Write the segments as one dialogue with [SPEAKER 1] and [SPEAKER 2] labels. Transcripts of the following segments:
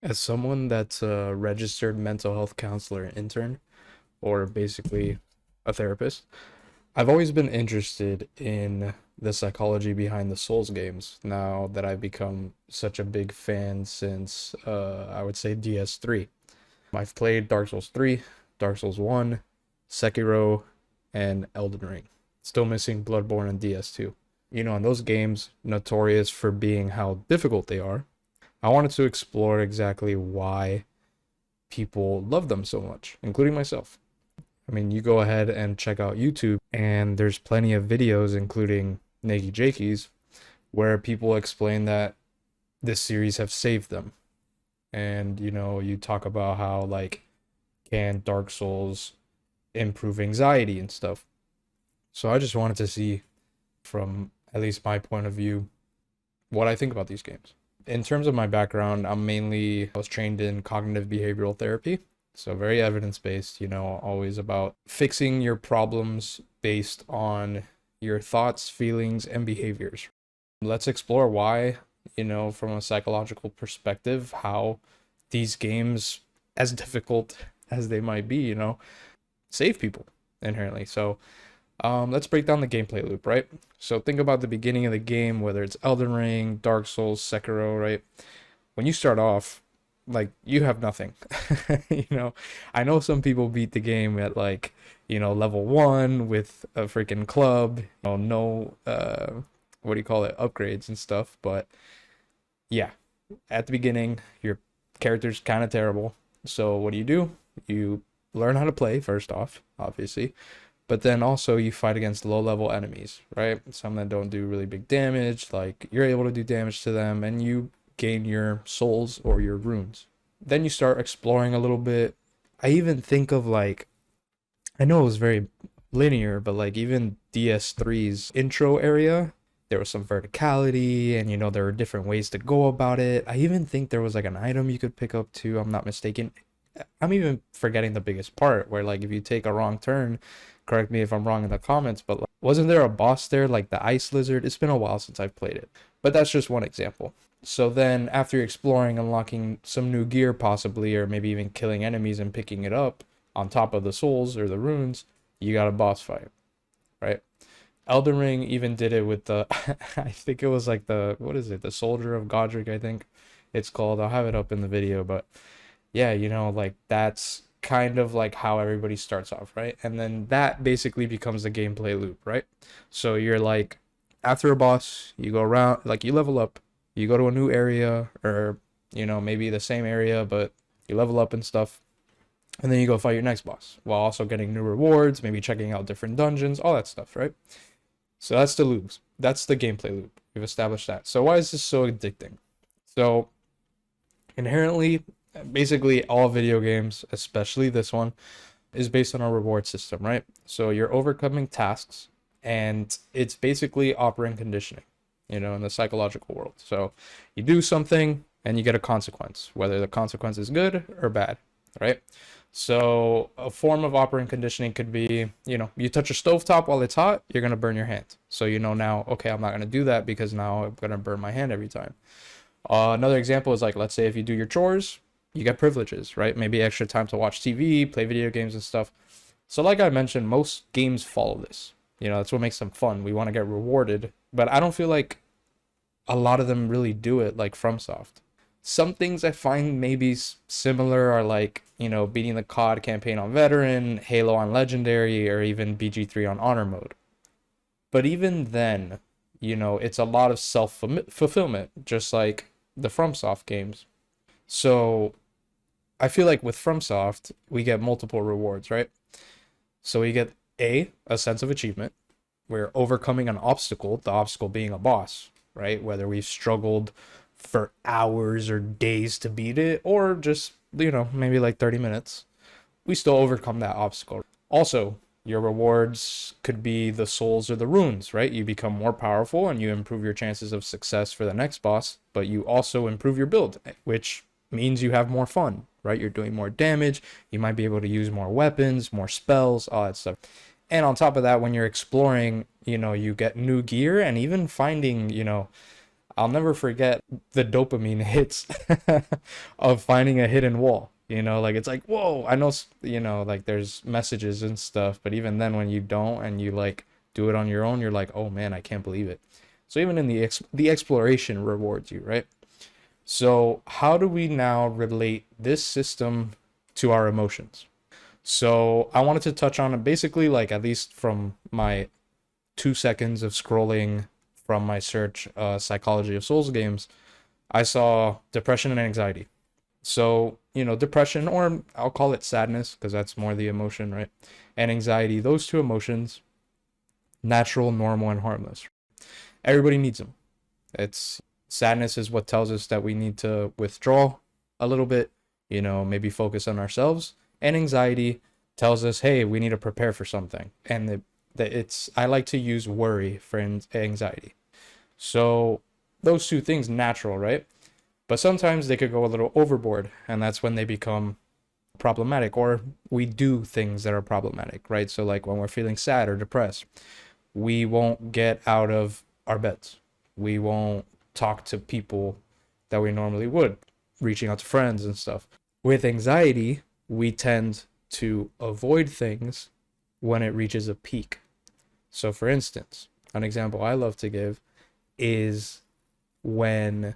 [SPEAKER 1] As someone that's a registered mental health counselor and intern, or basically a therapist, I've always been interested in the psychology behind the Souls games now that I've become such a big fan since I would say DS3. I've played Dark Souls 3, Dark Souls 1, Sekiro, and Elden Ring. Still missing Bloodborne and DS2. In those games, notorious for being how difficult they are, I wanted to explore exactly why people love them so much, including myself. I mean, you go ahead and check out YouTube, and there's plenty of videos, including Nagi Jakey's, where people explain that this series have saved them. And, you talk about how, like, can Dark Souls improve anxiety and stuff. So I just wanted to see, from at least my point of view, what I think about these games. In terms of my background, I was trained in cognitive behavioral therapy. So very evidence-based, always about fixing your problems based on your thoughts, feelings, and behaviors. Let's explore why, from a psychological perspective, how these games, as difficult as they might be, save people inherently. So let's break down the gameplay loop, right? So think about the beginning of the game, whether it's Elden Ring, Dark Souls, Sekiro, right? When you start off, like, you have nothing. I know some people beat the game at, like, level 1 with a freaking club, no, what do you call it, upgrades and stuff. But yeah, at the beginning, your character's kind of terrible. So what do? You learn how to play first off, obviously. But then also you fight against low level enemies, right? Some that don't do really big damage, like you're able to do damage to them and you gain your souls or your runes. Then you start exploring a little bit. I even think of, like, I know it was very linear, but like even DS3's intro area, there was some verticality and there were different ways to go about it. I even think there was like an item you could pick up too, I'm not mistaken. I'm even forgetting the biggest part where, like, if you take a wrong turn, correct me if I'm wrong in the comments, but like, wasn't there a boss there, like the ice lizard? It's been a while since I've played it, but that's just one example. So then after you're exploring, unlocking some new gear possibly, or maybe even killing enemies and picking it up on top of the souls or the runes, you got a boss fight, right? Elden Ring even did it with the I think it was like the, what is it, the Soldier of Godric, I think it's called. I'll have it up in the video, but yeah, like that's kind of like how everybody starts off, right? And then that basically becomes the gameplay loop, right? So you're like, after a boss, you go around, like you level up, you go to a new area, or maybe the same area, but you level up and stuff. And then you go fight your next boss while also getting new rewards, maybe checking out different dungeons, all that stuff, right? So that's the loops. That's the gameplay loop. We've established that. So why is this so addicting? So inherently, basically all video games, especially this one, is based on a reward system, right? So you're overcoming tasks, and it's basically operant conditioning, in the psychological world. So you do something and you get a consequence, whether the consequence is good or bad, right? So a form of operant conditioning could be, you touch a stovetop while it's hot, you're going to burn your hand. So now, okay, I'm not going to do that because now I'm going to burn my hand every time. Another example is, like, let's say if you do your chores, you get privileges, right? Maybe extra time to watch TV, play video games and stuff. So like I mentioned, most games follow this. That's what makes them fun. We want to get rewarded, but I don't feel like a lot of them really do it like FromSoft. Some things I find maybe similar are, like, beating the COD campaign on Veteran, Halo on Legendary, or even BG3 on Honor mode. But even then, it's a lot of self-fulfillment, just like the FromSoft games. So I feel like with FromSoft, we get multiple rewards, right? So we get a sense of achievement. We're overcoming an obstacle, the obstacle being a boss, right? Whether we've struggled for hours or days to beat it, or just, maybe like 30 minutes, we still overcome that obstacle. Also, your rewards could be the souls or the runes, right? You become more powerful and you improve your chances of success for the next boss, but you also improve your build, which means you have more fun, right? You're doing more damage. You might be able to use more weapons, more spells, all that stuff. And on top of that, when you're exploring, you get new gear, and even finding, I'll never forget the dopamine hits of finding a hidden wall. You know, like it's like, whoa, I know, you know, like there's messages and stuff, but even then when you don't and you like do it on your own, you're like, oh man, I can't believe it. So even in the exploration rewards you, right? So how do we now relate this system to our emotions? So I wanted to touch on it basically, like at least from my 2 seconds of scrolling from my search, psychology of Souls games, I saw depression and anxiety. So, you know, depression, or I'll call it sadness because that's more the emotion, right? And anxiety, those two emotions, natural, normal, and harmless. Everybody needs them. It's sadness is what tells us that we need to withdraw a little bit, you know, maybe focus on ourselves. And anxiety tells us, hey, we need to prepare for something. And I like to use worry for anxiety. So those two things natural, right? But sometimes they could go a little overboard, and that's when they become problematic, or we do things that are problematic, right? So like when we're feeling sad or depressed, we won't get out of our beds. We won't talk to people that we normally would, reaching out to friends and stuff. With anxiety, we tend to avoid things when it reaches a peak. So for instance, an example I love to give is when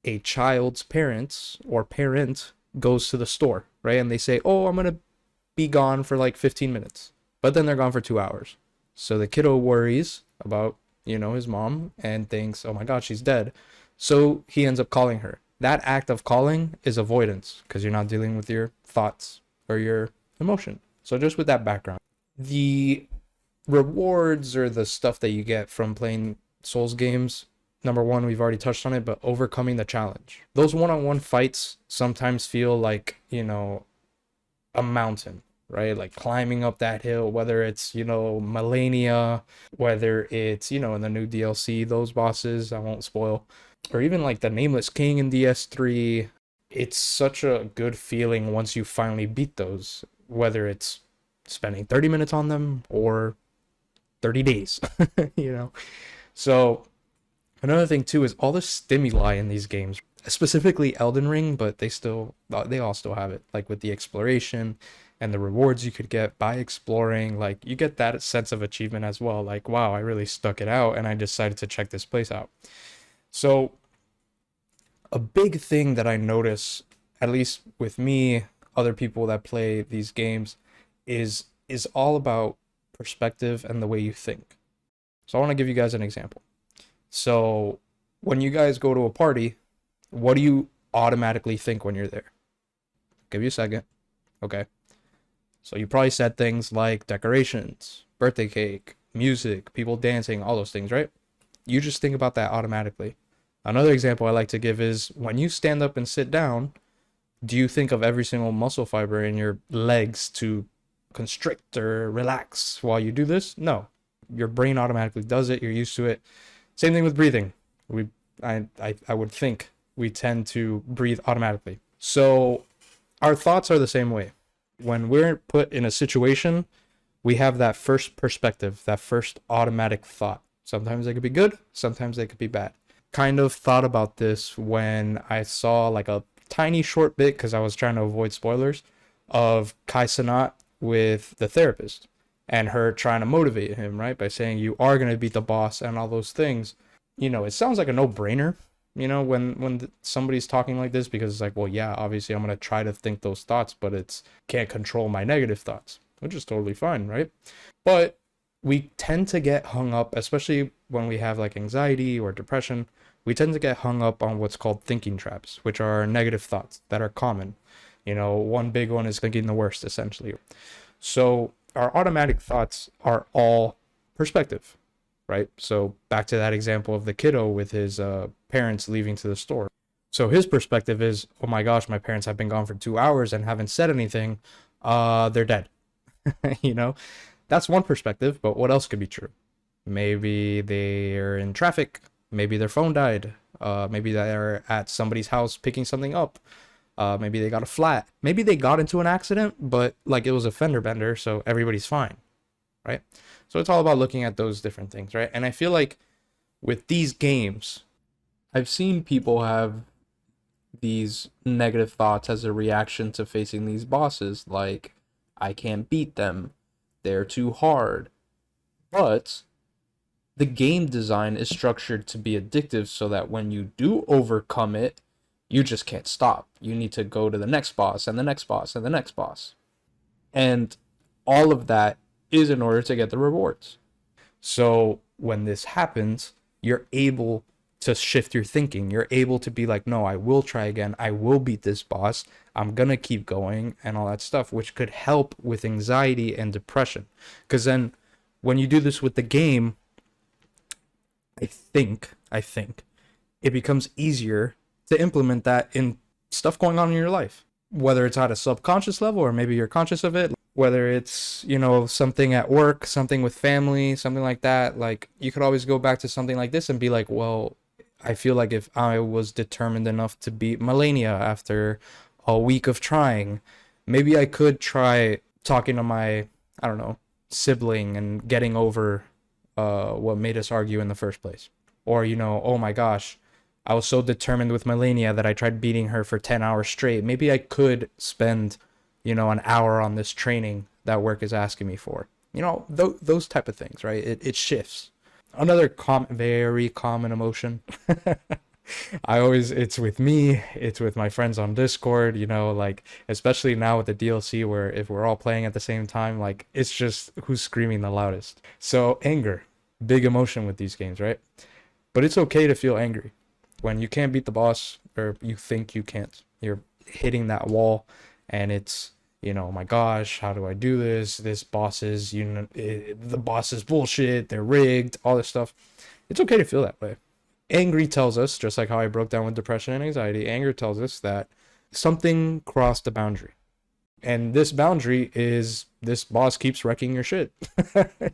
[SPEAKER 1] a child's parents or parent goes to the store, right? And they say, oh, I'm going to be gone for like 15 minutes. But then they're gone for 2 hours. So the kiddo worries about, you know, his mom and thinks, oh my God, she's dead. So he ends up calling her. That act of calling is avoidance because you're not dealing with your thoughts or your emotion. So just with that background, the rewards or the stuff that you get from playing Souls games, number one, we've already touched on it, but overcoming the challenge. Those one-on-one fights sometimes feel like, you know, a mountain, right? Like climbing up that hill, whether it's, you know, Melania, whether it's, you know, in the new DLC, those bosses, I won't spoil, or even like the Nameless King in DS3. It's such a good feeling once you finally beat those, whether it's spending 30 minutes on them or 30 days, you know? So another thing too is all the stimuli in these games, specifically Elden Ring, but they all still have it, like with the exploration and the rewards you could get by exploring. Like you get that sense of achievement as well, like wow, I really stuck it out and I decided to check this place out. So a big thing that I notice, at least with me, other people that play these games, is all about perspective and the way you think. So I want to give you guys an example. So when you guys go to a party, what do you automatically think when you're there? Give you a second. Okay. So you probably said things like decorations, birthday cake, music, people dancing, all those things, right? You just think about that automatically. Another example I like to give is when you stand up and sit down, do you think of every single muscle fiber in your legs to constrict or relax while you do this? No. Your brain automatically does it. You're used to it. Same thing with breathing. I would think we tend to breathe automatically. So our thoughts are the same way. When we're put in a situation, we have that first perspective, that first automatic thought. Sometimes they could be good, sometimes they could be bad. Kind of thought about this when I saw like a tiny short bit, because I was trying to avoid spoilers, of Kai Cenat with the therapist and her trying to motivate him, right? By saying you are going to beat the boss and all those things. You know, it sounds like a no-brainer, you know, when somebody's talking like this, because it's like, well, yeah, obviously I'm going to try to think those thoughts, but it's can't control my negative thoughts, which is totally fine, right? But we tend to get hung up, especially when we have like anxiety or depression, we tend to get hung up on what's called thinking traps, which are negative thoughts that are common. You know, one big one is thinking the worst, essentially. So our automatic thoughts are all perspective, right? So back to that example of the kiddo with his parents leaving to the store. So his perspective is, oh my gosh, my parents have been gone for 2 hours and haven't said anything. They're dead. You know, that's one perspective, but what else could be true? Maybe they're in traffic. Maybe their phone died. Maybe they're at somebody's house picking something up. Maybe they got a flat. Maybe they got into an accident, but like it was a fender bender, so everybody's fine, right? So it's all about looking at those different things, right? And I feel like with these games, I've seen people have these negative thoughts as a reaction to facing these bosses, like, I can't beat them, they're too hard. But the game design is structured to be addictive so that when you do overcome it, you just can't stop. You need to go to the next boss and the next boss and the next boss. And all of that is in order to get the rewards. So when this happens, you're able to shift your thinking. You're able to be like, no, I will try again. I will beat this boss. I'm going to keep going and all that stuff, which could help with anxiety and depression. Because then when you do this with the game, I think it becomes easier to implement that in stuff going on in your life, whether it's at a subconscious level or maybe you're conscious of it, whether it's, something at work, something with family, something like that. Like, you could always go back to something like this and be like, well, I feel like if I was determined enough to beat Melania after a week of trying, maybe I could try talking to my, I don't know, sibling and getting over what made us argue in the first place. Or, oh my gosh, I was so determined with Melania that I tried beating her for 10 hours straight. Maybe I could spend, an hour on this training that work is asking me for. Those type of things, right? It shifts. Another very common emotion. It's with me, it's with my friends on Discord, like, especially now with the DLC where if we're all playing at the same time, like, it's just who's screaming the loudest. So anger, big emotion with these games, right? But it's okay to feel angry when you can't beat the boss or you think you can't. You're hitting that wall and it's, oh my gosh, how do I do this? This boss is, the boss is bullshit, they're rigged, all this stuff. It's okay to feel that way. Angry tells us, just like how I broke down with depression and anxiety, anger tells us that something crossed the boundary. And this boundary is this boss keeps wrecking your shit.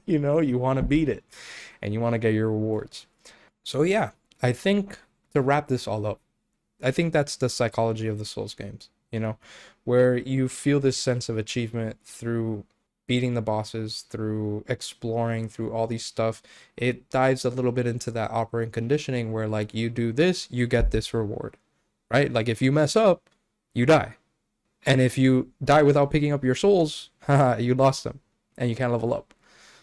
[SPEAKER 1] You want to beat it and you want to get your rewards. So yeah, I think to wrap this all up, I think that's the psychology of the Souls games, where you feel this sense of achievement through beating the bosses, through exploring, through all these stuff. It dives a little bit into that operant conditioning where, like, you do this, you get this reward, right? Like, if you mess up, you die. And if you die without picking up your souls, you lost them and you can't level up.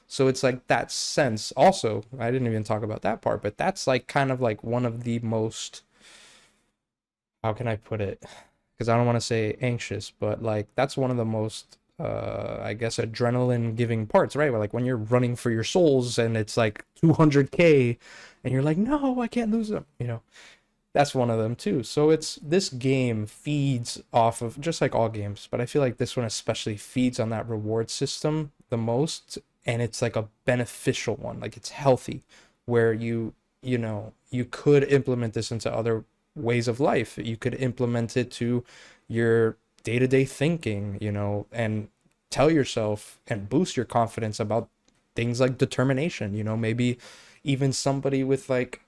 [SPEAKER 1] So it's like that sense. Also, I didn't even talk about that part, but that's like kind of like one of the most, how can I put it? Because I don't want to say anxious, but like that's one of the most I guess adrenaline giving parts, right? Where, like, when you're running for your souls and it's like 200k and you're like, no, I can't lose them, that's one of them too. So it's, this game feeds off of, just like all games, but I feel like this one especially feeds on that reward system the most, and it's like a beneficial one, like it's healthy, where you could implement this into other ways of life. You could implement it to your day-to-day thinking, and tell yourself and boost your confidence about things like determination, maybe even somebody with, like,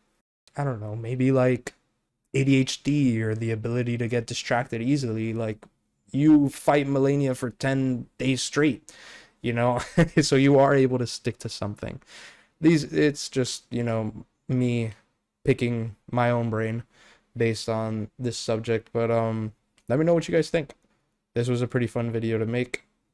[SPEAKER 1] I don't know, maybe like ADHD or the ability to get distracted easily, like, you fight Melania for 10 days straight, so you are able to stick to something. It's just, me picking my own brain based on this subject, but let me know what you guys think. This was a pretty fun video to make.